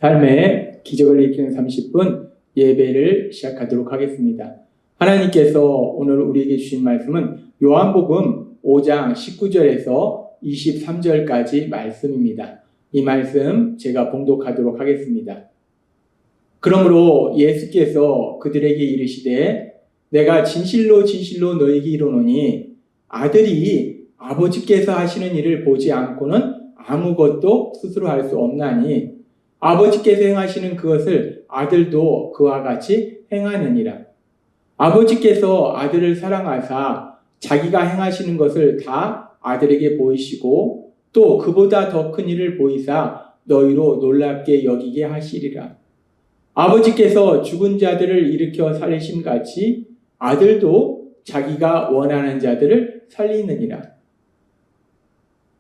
삶의 기적을 일으키는 30분 예배를 시작하도록 하겠습니다. 하나님께서 오늘 우리에게 주신 말씀은 요한복음 5장 19절에서 23절까지 말씀입니다. 이 말씀 제가 봉독하도록 하겠습니다. 그러므로 예수께서 그들에게 이르시되 내가 진실로 진실로 너희에게 이르노니 아들이 아버지께서 하시는 일을 보지 않고는 아무것도 스스로 할 수 없나니 아버지께서 행하시는 그것을 아들도 그와 같이 행하느니라. 아버지께서 아들을 사랑하사 자기가 행하시는 것을 다 아들에게 보이시고 또 그보다 더 큰 일을 보이사 너희로 놀랍게 여기게 하시리라. 아버지께서 죽은 자들을 일으켜 살리심 같이 아들도 자기가 원하는 자들을 살리느니라.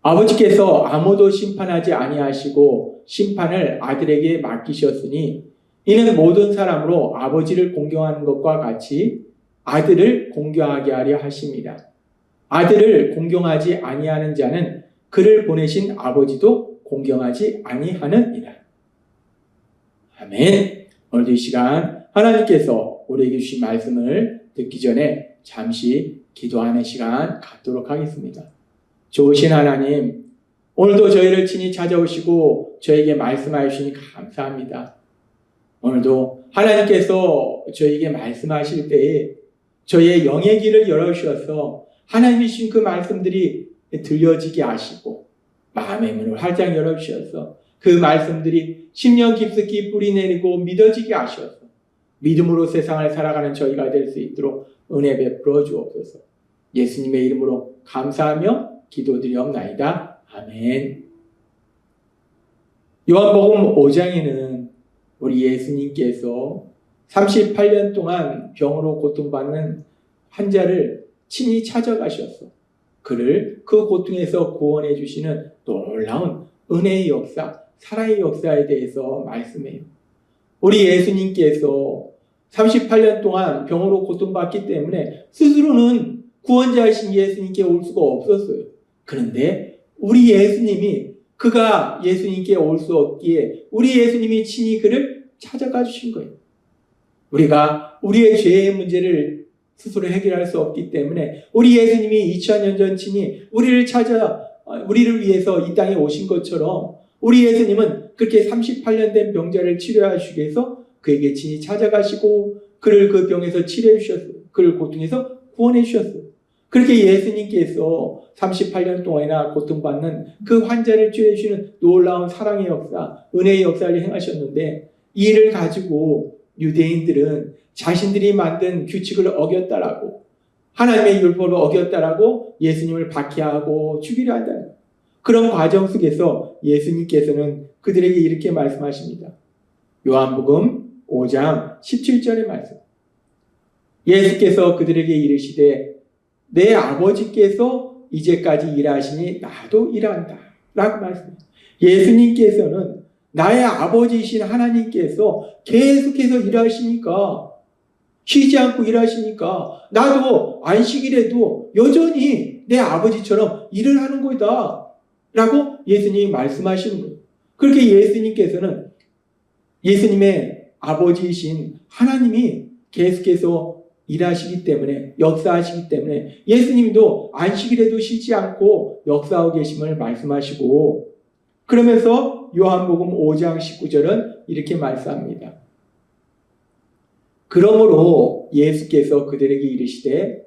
아버지께서 아무도 심판하지 아니하시고 심판을 아들에게 맡기셨으니 이는 모든 사람으로 아버지를 공경하는 것과 같이 아들을 공경하게 하려 하심이라. 아들을 공경하지 아니하는 자는 그를 보내신 아버지도 공경하지 아니하느니라. 아멘. 오늘도 이 시간 하나님께서 우리에게 주신 말씀을 듣기 전에 잠시 기도하는 시간 갖도록 하겠습니다. 좋으신 하나님, 오늘도 저희를 친히 찾아오시고 저에게 말씀하여 주시니 감사합니다. 오늘도 하나님께서 저에게 말씀하실 때에 저의 영의 길을 열어주셔서 하나님이 주신 그 말씀들이 들려지게 하시고 마음의 문을 활짝 열어주셔서 그 말씀들이 심령 깊숙이 뿌리내리고 믿어지게 하셔서 믿음으로 세상을 살아가는 저희가 될 수 있도록 은혜 베풀어 주옵소서. 예수님의 이름으로 감사하며 기도드리옵나이다. 아멘. 요한복음 5장에는 우리 예수님께서 38년 동안 병으로 고통받는 환자를 친히 찾아가셔서 그를 그 고통에서 구원해 주시는 놀라운 은혜의 역사, 사랑의 역사에 대해서 말씀해요. 우리 예수님께서 38년 동안 병으로 고통받기 때문에 스스로는 구원자이신 예수님께 올 수가 없었어요. 그런데 우리 예수님이 그가 예수님께 올 수 없기에 우리 예수님이 친히 그를 찾아가 주신 거예요. 우리가 우리의 죄의 문제를 스스로 해결할 수 없기 때문에 우리 예수님이 2000년 전 친히 우리를 위해서 이 땅에 오신 것처럼 우리 예수님은 그렇게 38년 된 병자를 치료하시기 위해서 그에게 친히 찾아가시고 그를 그 병에서 치료해 주셨어요. 그를 고통에서 구원해 주셨어요. 그렇게 예수님께서 38년 동안이나 고통받는 그 환자를 치료해 주시는 놀라운 사랑의 역사, 은혜의 역사를 행하셨는데 이 일을 가지고 유대인들은 자신들이 만든 규칙을 어겼다라고 하나님의 율법을 어겼다라고 예수님을 박해하고 죽이려 한다는 그런 과정 속에서 예수님께서는 그들에게 이렇게 말씀하십니다. 요한복음 5장 17절의 말씀. 예수께서 그들에게 이르시되 내 아버지께서 이제까지 일하시니 나도 일한다 라고 말씀합니다. 예수님께서는 나의 아버지이신 하나님께서 계속해서 일하시니까 쉬지 않고 일하시니까 나도 안식일에도 여전히 내 아버지처럼 일을 하는 거다 라고 예수님이 말씀하시는 거예요. 그렇게 예수님께서는 예수님의 아버지이신 하나님이 계속해서 일하시기 때문에 역사하시기 때문에 예수님도 안식일에도 쉬지 않고 역사하고 계심을 말씀하시고 그러면서 요한복음 5장 19절은 이렇게 말씀합니다. 그러므로 예수께서 그들에게 이르시되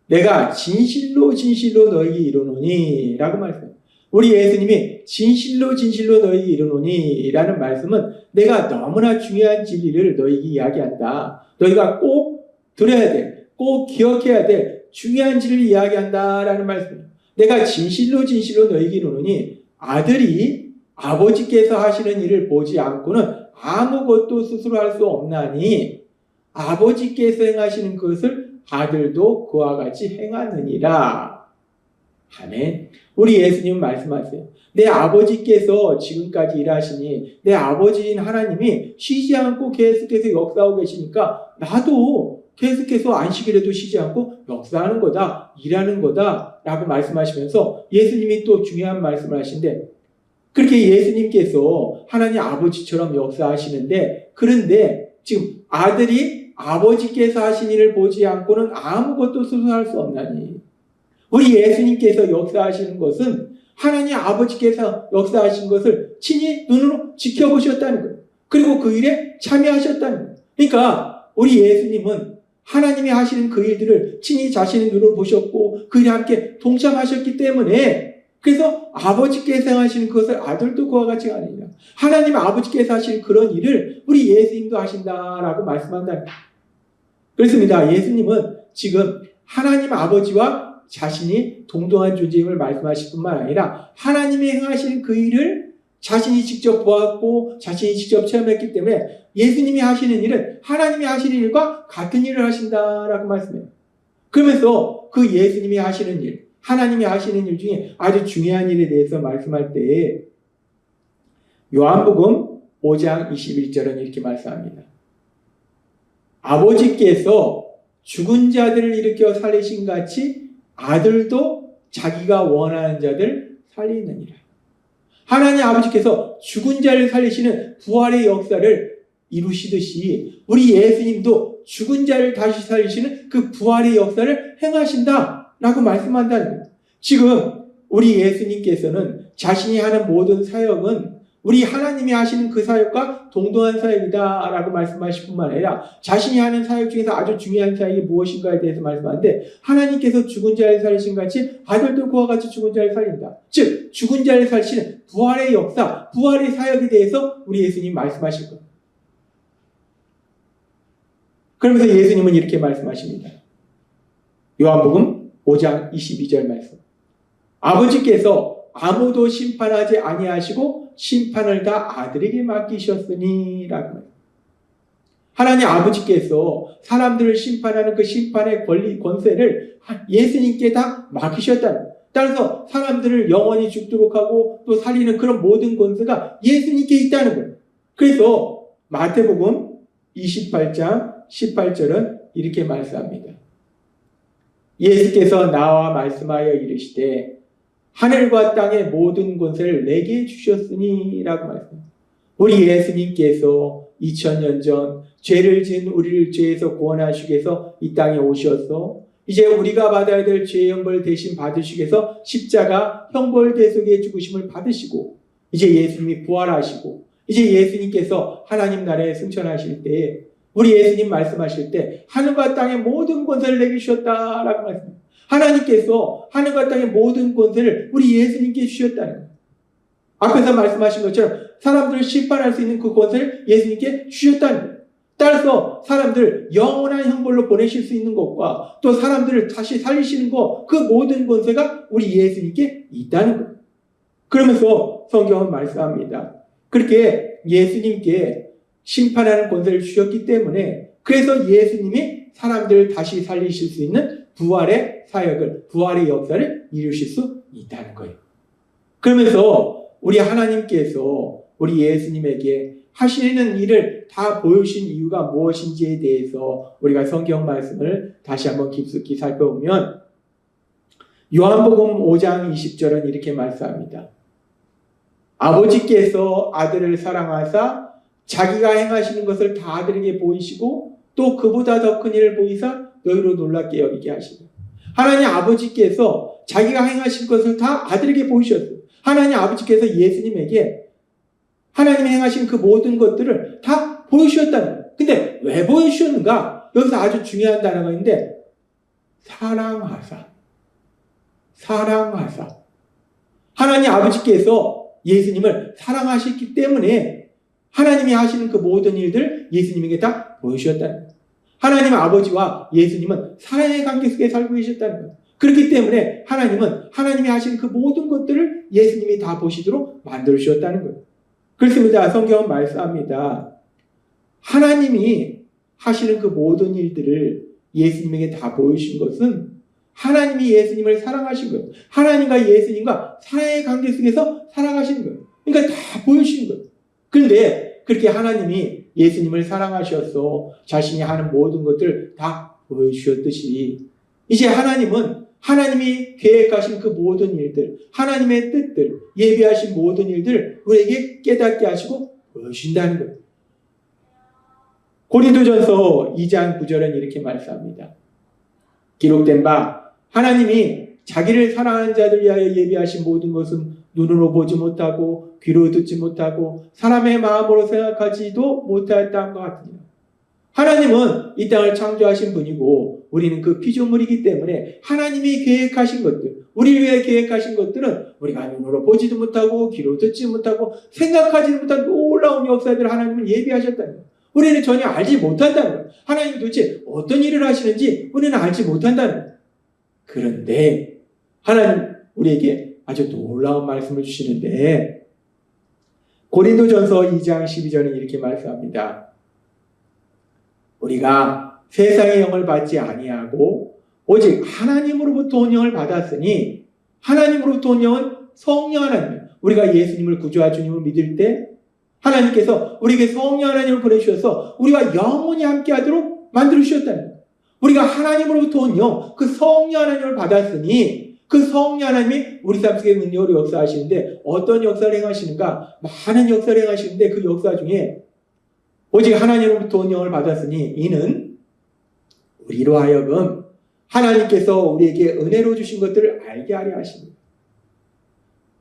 내가 진실로 진실로 너희에게 이르노니 라고 말씀합니다. 우리 예수님이 진실로 진실로 너희에게 이르노니 라는 말씀은 내가 너무나 중요한 진리를 너희에게 이야기한다. 너희가 꼭 들어야 돼. 꼭 기억해야 돼. 중요한 진리를 이야기한다라는 말씀입니다. 내가 진실로 진실로 너희에게 이르노니 아들이 아버지께서 하시는 일을 보지 않고는 아무것도 스스로 할 수 없나니 아버지께서 행하시는 것을 아들도 그와 같이 행하느니라. 아멘. 우리 예수님은 말씀하세요. 내 아버지께서 지금까지 일하시니 내 아버지인 하나님이 쉬지 않고 계속해서 역사하고 계시니까 나도 계속해서 안식일에도 쉬지 않고 역사하는 거다, 일하는 거다 라고 말씀하시면서 예수님이 또 중요한 말씀을 하신데 그렇게 예수님께서 하나님 아버지처럼 역사하시는데, 그런데 지금 아들이 아버지께서 하신 일을 보지 않고는 아무것도 스스로할 수 없나니, 우리 예수님께서 역사하시는 것은 하나님 아버지께서 역사하신 것을 친히 눈으로 지켜보셨다는 거예요. 그리고 그 일에 참여하셨다는 거예요. 그러니까 우리 예수님은 하나님이 하시는 그 일들을 친히 자신의 눈으로 보셨고 그 일에 함께 동참하셨기 때문에, 그래서 아버지께서 하시는 그것을 아들도 그와 같이 하느니라. 하나님 아버지께서 하시는 그런 일을 우리 예수님도 하신다라고 말씀한다. 그렇습니다. 예수님은 지금 하나님 아버지와 자신이 동등한 존재임을 말씀하실 뿐만 아니라 하나님이 행하시는 그 일을 자신이 직접 보았고 자신이 직접 체험했기 때문에 예수님이 하시는 일은 하나님이 하시는 일과 같은 일을 하신다라고 말씀해요. 그러면서 그 예수님이 하시는 일, 하나님이 하시는 일 중에 아주 중요한 일에 대해서 말씀할 때 요한복음 5장 21절은 이렇게 말씀합니다. 아버지께서 죽은 자들을 일으켜 살리신 같이 아들도 자기가 원하는 자들 살리느니라. 하나님 아버지께서 죽은 자를 살리시는 부활의 역사를 이루시듯이 우리 예수님도 죽은 자를 다시 살리시는 그 부활의 역사를 행하신다라고 말씀한다는 거예요. 지금 우리 예수님께서는 자신이 하는 모든 사역은 우리 하나님이 하시는 그 사역과 동등한 사역이다라고 말씀하실 뿐만 아니라 자신이 하는 사역 중에서 아주 중요한 사역이 무엇인가에 대해서 말씀하는데, 하나님께서 죽은 자를 살리신 같이 아들도 그와 같이 죽은 자를 살린다. 즉 죽은 자를 살리시는 부활의 역사, 부활의 사역에 대해서 우리 예수님이 말씀하실 겁니다. 그러면서 예수님은 이렇게 말씀하십니다. 요한복음 5장 22절 말씀. 아버지께서 아무도 심판하지 아니하시고 심판을 다 아들에게 맡기셨으니 라고 해요. 하나님 아버지께서 사람들을 심판하는 그 심판의 권리, 권세를 예수님께 다 맡기셨다는 거예요. 따라서 사람들을 영원히 죽도록 하고 또 살리는 그런 모든 권세가 예수님께 있다는 거예요. 그래서 마태복음 28장 18절은 이렇게 말씀합니다. 예수께서 나와 말씀하여 이르시되 하늘과 땅의 모든 권세를 내게 주셨으니 라고 말씀합니다. 우리 예수님께서 2000년 전 죄를 지은 우리를 죄에서 구원하시기 위해서 이 땅에 오셔서 이제 우리가 받아야 될 죄의 형벌 대신 받으시기 위해서 십자가 형벌 대속의 죽으심을 받으시고 이제 예수님이 부활하시고 이제 예수님께서 하나님 나라에 승천하실 때 우리 예수님 말씀하실 때 하늘과 땅의 모든 권세를 내게 주셨다라고 말씀합니다. 하나님께서 하늘과 땅의 모든 권세를 우리 예수님께 주셨다는 거예요. 앞에서 말씀하신 것처럼 사람들을 심판할 수 있는 그 권세를 예수님께 주셨다는 거예요. 따라서 사람들을 영원한 형벌로 보내실 수 있는 것과 또 사람들을 다시 살리시는 것, 그 모든 권세가 우리 예수님께 있다는 거예요. 그러면서 성경은 말씀합니다. 그렇게 예수님께 심판하는 권세를 주셨기 때문에 그래서 예수님이 사람들을 다시 살리실 수 있는 부활의 사역을, 부활의 역사를 이루실 수 있다는 거예요. 그러면서 우리 하나님께서 우리 예수님에게 하시는 일을 다 보여주신 이유가 무엇인지에 대해서 우리가 성경 말씀을 다시 한번 깊숙이 살펴보면 요한복음 5장 20절은 이렇게 말씀합니다. 아버지께서 아들을 사랑하사 자기가 행하시는 것을 다 아들에게 보이시고 또 그보다 더 큰 일을 보이사 너희로 놀랍게 여기게 하시고, 하나님 아버지께서 자기가 행하실 것을 다 아들에게 보이셨어요. 하나님 아버지께서 예수님에게 하나님이 행하신 그 모든 것들을 다 보여주셨다는 거예요. 근데 왜 보여주셨는가? 여기서 아주 중요한 단어가 있는데 사랑하사. 하나님 아버지께서 예수님을 사랑하셨기 때문에 하나님이 하시는 그 모든 일들을 예수님에게 다 보여주셨다는 거예요. 하나님 아버지와 예수님은 사랑의 관계 속에 살고 계셨다는 거예요. 그렇기 때문에 하나님은 하나님이 하시는 그 모든 것들을 예수님이 다 보시도록 만들어주셨다는 거예요. 그렇습니다. 성경은 말씀합니다. 하나님이 하시는 그 모든 일들을 예수님에게 다 보여주신 것은 하나님이 예수님을 사랑하신 거예요. 하나님과 예수님과 사랑의 관계 속에서 살아가시는 거예요. 그러니까 다 보여주신 거예요. 그런데 그렇게 하나님이 예수님을 사랑하셔서 자신이 하는 모든 것들을 다 보여주셨듯이 이제 하나님은 하나님이 계획하신 그 모든 일들, 하나님의 뜻들, 예비하신 모든 일들 우리에게 깨닫게 하시고 보여주신다는 거예요. 고린도전서 2장 9절은 이렇게 말씀합니다. 기록된 바 하나님이 자기를 사랑하는 자들 위하여 예비하신 모든 것은 눈으로 보지 못하고 귀로 듣지 못하고 사람의 마음으로 생각하지도 못하였다는 것 같으니라. 하나님은 이 땅을 창조하신 분이고 우리는 그 피조물이기 때문에 하나님이 계획하신 것들, 우리를 위해 계획하신 것들은 우리가 눈으로 보지도 못하고 귀로 듣지 못하고 생각하지도 못한 놀라운 역사들을 하나님은 예비하셨다는 거예요. 우리는 전혀 알지 못한다는 거예요. 하나님이 도대체 어떤 일을 하시는지 우리는 알지 못한다는 거예요. 그런데 하나님 우리에게 아주 놀라운 말씀을 주시는데 고린도전서 2장 12절은 이렇게 말씀합니다. 우리가 세상의 영을 받지 아니하고 오직 하나님으로부터 온 영을 받았으니 하나님으로부터 온 영은 성령 하나님. 우리가 예수님을 구주와 주님을 믿을 때 하나님께서 우리에게 성령 하나님을 보내주셔서 우리가 영원히 함께하도록 만들어주셨다는 거예요. 우리가 하나님으로부터 온 영, 그 성령 하나님을 받았으니 그 성령 하나님이 우리 삶 속에 능력으로 역사하시는데 어떤 역사를 행하시는가? 많은 역사를 행하시는데 그 역사 중에 오직 하나님으로부터 온 영을 받았으니 이는 우리로 하여금 하나님께서 우리에게 은혜로 주신 것들을 알게 하려 하십니다.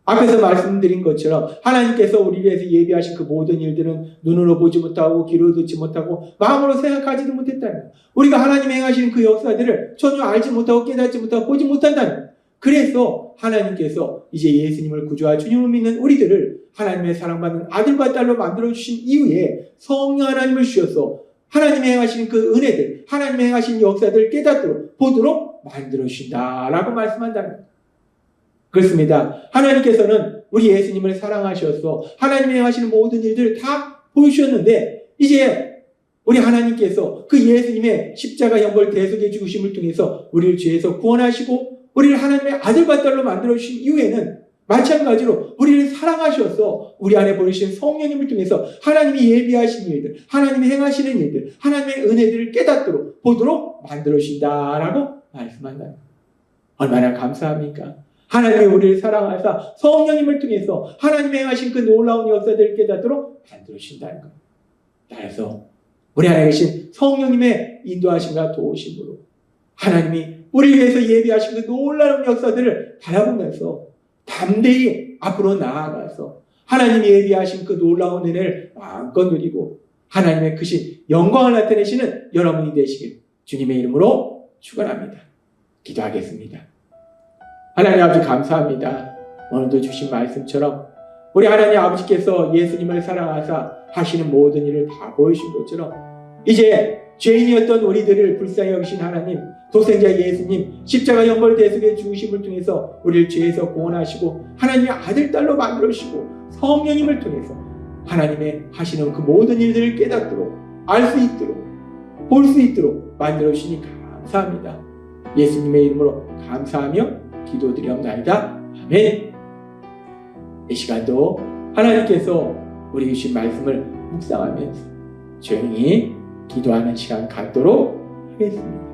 앞에서 말씀드린 것처럼 하나님께서 우리를 위해서 예비하신 그 모든 일들은 눈으로 보지 못하고 귀로 듣지 못하고 마음으로 생각하지도 못했다는 거예요. 우리가 하나님이 행하시는 그 역사들을 전혀 알지 못하고 깨닫지 못하고 보지 못한다는 거예요. 그래서 하나님께서 이제 예수님을 구주와 주님을 믿는 우리들을 하나님의 사랑받는 아들과 딸로 만들어주신 이후에 성령 하나님을 주셔서 하나님이 행하시는 그 은혜들, 하나님이 행하시는 역사들을 깨닫도록 보도록 만들어주신다라고 말씀한다는 거예요. 그렇습니다. 하나님께서는 우리 예수님을 사랑하셔서 하나님이 행하시는 모든 일들을 다 보여주셨는데 이제 우리 하나님께서 그 예수님의 십자가 형벌 대속의 죽으심을 통해서 우리를 죄에서 구원하시고 우리를 하나님의 아들과 딸로 만들어주신 이후에는 마찬가지로 우리를 사랑하셔서 우리 안에 보내신 성령님을 통해서 하나님이 예비하신 일들, 하나님이 행하시는 일들, 하나님의 은혜들을 깨닫도록 보도록 만들어주신다라고 말씀한다. 얼마나 감사합니까? 하나님이 우리를 사랑하사 성령님을 통해서 하나님이 행하신 그 놀라운 역사들을 깨닫도록 만들어주신다는 것. 따라서 우리 안에 계신 성령님의 인도하심과 도우심으로 하나님이 우리를 위해서 예비하신 그 놀라운 역사들을 바라보면서 담대히 앞으로 나아가서 하나님이 예비하신 그 놀라운 은혜를 마음껏 누리고 하나님의 크신 영광을 나타내시는 여러분이 되시길 주님의 이름으로 축원합니다. 기도하겠습니다. 하나님 아버지 감사합니다. 오늘도 주신 말씀처럼 우리 하나님 아버지께서 예수님을 사랑하사 하시는 모든 일을 다 보여주신 것처럼 이제 죄인이었던 우리들을 불쌍히 여기신 하나님, 독생자 예수님 십자가 형벌 대속의 죽으심을 통해서 우리를 죄에서 구원하시고 하나님의 아들 딸로 만들어주시고 성령님을 통해서 하나님의 하시는 그 모든 일들을 깨닫도록 알 수 있도록 볼 수 있도록 만들어주시니 감사합니다. 예수님의 이름으로 감사하며 기도드리옵나이다. 아멘. 이 시간도 하나님께서 우리 주신 말씀을 묵상하면서 조용히 기도하는 시간 갖도록 하겠습니다.